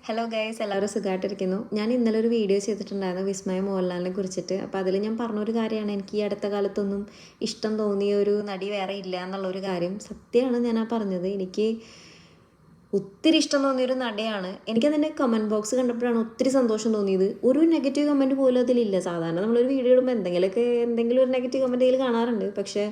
Hello guys, എല്ലാവരും സുഖമായിട്ടിരിക്കുന്നു. ഞാൻ ഇന്നലെ ഒരു വീഡിയോ ചെയ്തിട്ടുണ്ടായിരുന്നു വിസ്മയ മോഹൻലാലിനെ കുറിച്ചിട്ട്. അപ്പോൾ അതിൽ ഞാൻ പറഞ്ഞൊരു കാര്യമാണ്, എനിക്ക് ഈ അടുത്ത കാലത്തൊന്നും ഇഷ്ടം തോന്നിയ ഒരു നടി വേറെ ഇല്ല എന്നുള്ളൊരു കാര്യം സത്യമാണ് ഞാൻ പറഞ്ഞത്. എനിക്ക് ഒത്തിരി ഇഷ്ടം തോന്നിയൊരു നടിയാണ്. എനിക്കതിൻ്റെ കമൻറ്റ് ബോക്സ് കണ്ടപ്പോഴാണ് ഒത്തിരി സന്തോഷം തോന്നിയത്. ഒരു നെഗറ്റീവ് കമൻറ്റ് പോലും അതിലില്ല. സാധാരണ നമ്മളൊരു വീഡിയോ ഇടുമ്പോൾ എന്തെങ്കിലും ഒരു നെഗറ്റീവ് കമൻറ്റ് അതിൽ കാണാറുണ്ട്. പക്ഷേ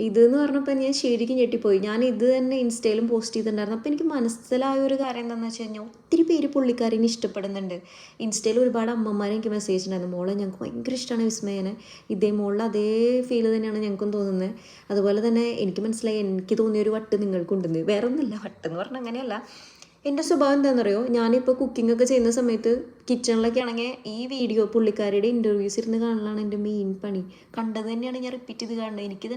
ഇതെന്ന് പറഞ്ഞപ്പോൾ ഞാൻ ശരിക്കും ഞെട്ടിപ്പോയി. ഞാൻ ഇത് തന്നെ ഇൻസ്റ്റയിലും പോസ്റ്റ് ചെയ്തിട്ടുണ്ടായിരുന്നു. അപ്പോൾ എനിക്ക് മനസ്സിലായ ഒരു കാര്യം എന്താണെന്ന് വെച്ച് കഴിഞ്ഞാൽ, ഒത്തിരി പേര് പുള്ളിക്കാരിനെ ഇഷ്ടപ്പെടുന്നുണ്ട്. ഇൻസ്റ്റയിൽ ഒരുപാട് അമ്മമാർ എനിക്ക് മെസ്സേജ് ഉണ്ടായിരുന്നു, മോളെ ഞങ്ങൾക്ക് ഭയങ്കര ഇഷ്ടമാണ് വിസ്മയനെ, ഇതേ മോളിൽ അതേ ഫീൽ തന്നെയാണ് ഞങ്ങൾക്കും തോന്നുന്നത്. അതുപോലെ തന്നെ എനിക്ക് മനസ്സിലായി, എനിക്ക് തോന്നിയൊരു വട്ട് നിങ്ങൾക്കുണ്ടെന്ന്. വേറെ ഒന്നുമില്ല, വട്ടെന്ന് പറഞ്ഞാൽ അങ്ങനെയല്ല. എൻ്റെ സ്വഭാവം എന്താണെന്നറിയോ, ഞാനിപ്പോൾ കുക്കിംഗ് ഒക്കെ ചെയ്യുന്ന സമയത്ത് കിച്ചണിലൊക്കെ ആണെങ്കിൽ ഈ വീഡിയോ പുള്ളിക്കാരിയുടെ ഇൻ്റർവ്യൂസ് ഇരുന്ന് കാണലാണ് എൻ്റെ മെയിൻ പണി. കണ്ടത് തന്നെയാണ് ഞാൻ റിപ്പീറ്റ് ചെയ്ത് കാണുന്നത്. എനിക്ക്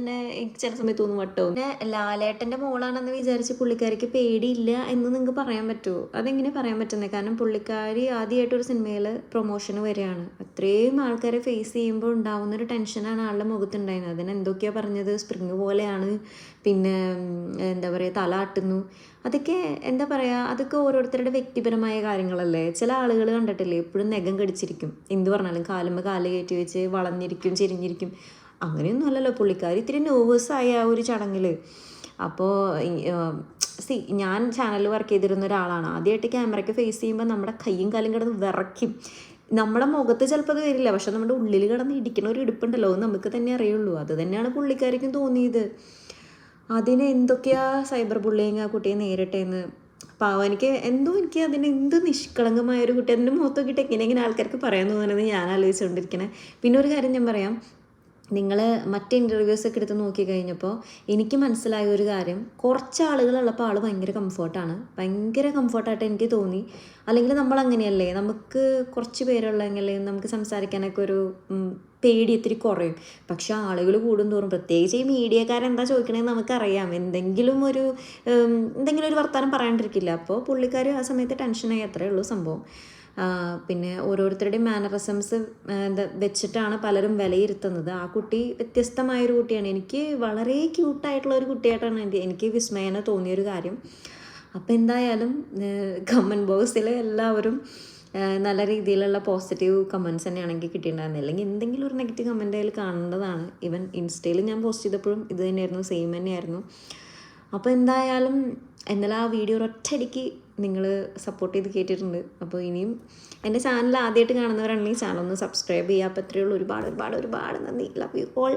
ചില സമയത്ത് തോന്നും വട്ടോ. പിന്നെ ലാലേട്ടൻ്റെ മോളാണെന്ന് വിചാരിച്ച് പുള്ളിക്കാരിക്ക് പേടിയില്ല എന്ന് നിങ്ങൾക്ക് പറയാൻ പറ്റുമോ? അതെങ്ങനെ പറയാൻ പറ്റുന്നത്? കാരണം പുള്ളിക്കാരി ആദ്യമായിട്ടൊരു സിനിമയിൽ പ്രൊമോഷന് വരികയാണ്. അത്രയും ആൾക്കാരെ ഫേസ് ചെയ്യുമ്പോൾ ഉണ്ടാവുന്നൊരു ടെൻഷനാണ് ആളുടെ മുഖത്തുണ്ടായിരുന്നത്. അതിന് എന്തൊക്കെയാണ് പറഞ്ഞത്, സ്പ്രിങ് പോലെയാണ്, പിന്നെ എന്താ പറയുക, തല ആട്ടുന്നു. അതൊക്കെ എന്താ പറയുക, അതൊക്കെ ഓരോരുത്തരുടെ വ്യക്തിപരമായ കാര്യങ്ങളല്ലേ. ചില ആളുകൾ കണ്ടിട്ടില്ലേ, എപ്പോഴും നഖം കടിച്ചിരിക്കും, എന്ത് പറഞ്ഞാലും കാലുമ്പോൾ കാല് കയറ്റി വെച്ച് വളഞ്ഞിരിക്കും, ചെരിഞ്ഞിരിക്കും. അങ്ങനെയൊന്നും അല്ലല്ലോ പുള്ളിക്കാരി. ഇത്തിരി നെർവസായി ആ ഒരു ചടങ്ങിൽ. അപ്പോൾ ഞാൻ ചാനലിൽ വർക്ക് ചെയ്തിരുന്ന ഒരാളാണ്. ആദ്യമായിട്ട് ക്യാമറയ്ക്ക് ഫേസ് ചെയ്യുമ്പോൾ നമ്മുടെ കയ്യും കാലും കിടന്ന് വിറയ്ക്കും. നമ്മുടെ മുഖത്ത് ചിലപ്പോൾ അത് വരില്ല, പക്ഷെ നമ്മുടെ ഉള്ളിൽ കിടന്ന് ഇടിക്കണ ഒരു ഇടുപ്പുണ്ടല്ലോ, നമുക്ക് തന്നെ അറിയുള്ളൂ. അത് തന്നെയാണ് പുള്ളിക്കാരിക്കും തോന്നിയത്. അതിന് എന്തൊക്കെയാ സൈബർ ബുള്ളിങ് ആ കുട്ടിയെ നേരിട്ടേന്ന്. പാവം, എനിക്ക് അതിന് എന്ത് നിഷ്കളങ്കമായൊരു കുട്ടി, അതിൻ്റെ മുഖത്ത് നോക്കിയിട്ട് എങ്ങനെ ആൾക്കാർക്ക് പറയാൻ തോന്നുന്നത് ഞാൻ ആലോചിച്ചുകൊണ്ടിരിക്കണേ. പിന്നെ ഒരു കാര്യം ഞാൻ പറയാം, നിങ്ങൾ മറ്റ് ഇൻ്റർവ്യൂസൊക്കെ എടുത്ത് നോക്കി കഴിഞ്ഞപ്പോൾ എനിക്ക് മനസ്സിലായ ഒരു കാര്യം, കുറച്ച് ആളുകളുള്ളപ്പോൾ ആൾ ഭയങ്കര കംഫർട്ടായിട്ട് എനിക്ക് തോന്നി. അല്ലെങ്കിൽ നമ്മൾ അങ്ങനെയല്ലേ, നമുക്ക് കുറച്ച് പേരുള്ളെങ്കിൽ നമുക്ക് സംസാരിക്കാനൊക്കെ ഒരു പേടി ഇത്തിരി കുറയും. പക്ഷെ ആളുകൾ കൂടുന്തോറും, പ്രത്യേകിച്ച് ഈ മീഡിയക്കാരെന്താ ചോദിക്കണമെന്ന് നമുക്കറിയാം, എന്തെങ്കിലും ഒരു വർത്തമാനം പറയാണ്ടിരിക്കില്ല. അപ്പോൾ പുള്ളിക്കാർ ആ സമയത്ത് ടെൻഷനായി, അത്രയേ ഉള്ളൂ സംഭവം. പിന്നെ ഓരോരുത്തരുടെയും മാനറിസംസ് വെച്ചിട്ടാണ് പലരും വിലയിരുത്തുന്നത്. ആ കുട്ടി വ്യത്യസ്തമായൊരു കുട്ടിയാണ്. എനിക്ക് വളരെ ക്യൂട്ടായിട്ടുള്ള ഒരു കുട്ടിയായിട്ടാണ് എനിക്ക് വിസ്മയനെ തോന്നിയൊരു കാര്യം. അപ്പോൾ എന്തായാലും കമൻറ്റ് ബോക്സിൽ എല്ലാവരും നല്ല രീതിയിലുള്ള പോസിറ്റീവ് കമൻറ്റ്സ് തന്നെയാണ് എനിക്ക് കിട്ടിയിട്ടുണ്ടായിരുന്നത്. അല്ലെങ്കിൽ എന്തെങ്കിലും ഒരു നെഗറ്റീവ് കമൻ്റ് അതിൽ കാണേണ്ടതാണ്. ഈവൻ ഇൻസ്റ്റയിൽ ഞാൻ പോസ്റ്റ് ചെയ്തപ്പോഴും ഇത് തന്നെയായിരുന്നു, സെയിം തന്നെയായിരുന്നു. അപ്പോൾ എന്തായാലും എന്നാലും ആ വീഡിയോ ഒറ്റയടിക്ക് നിങ്ങൾ സപ്പോർട്ട് ചെയ്ത് കേട്ടിട്ടുണ്ട്. അപ്പോൾ ഇനിയും എൻ്റെ ചാനൽ ആദ്യമായിട്ട് കാണുന്നവരാണെങ്കിൽ ചാനൽ ഒന്ന് സബ്സ്ക്രൈബ് ചെയ്യുക. അപ്പോൾ അത്രയേ ഉള്ളൂ. ഒരുപാട് നന്ദി. Love you all.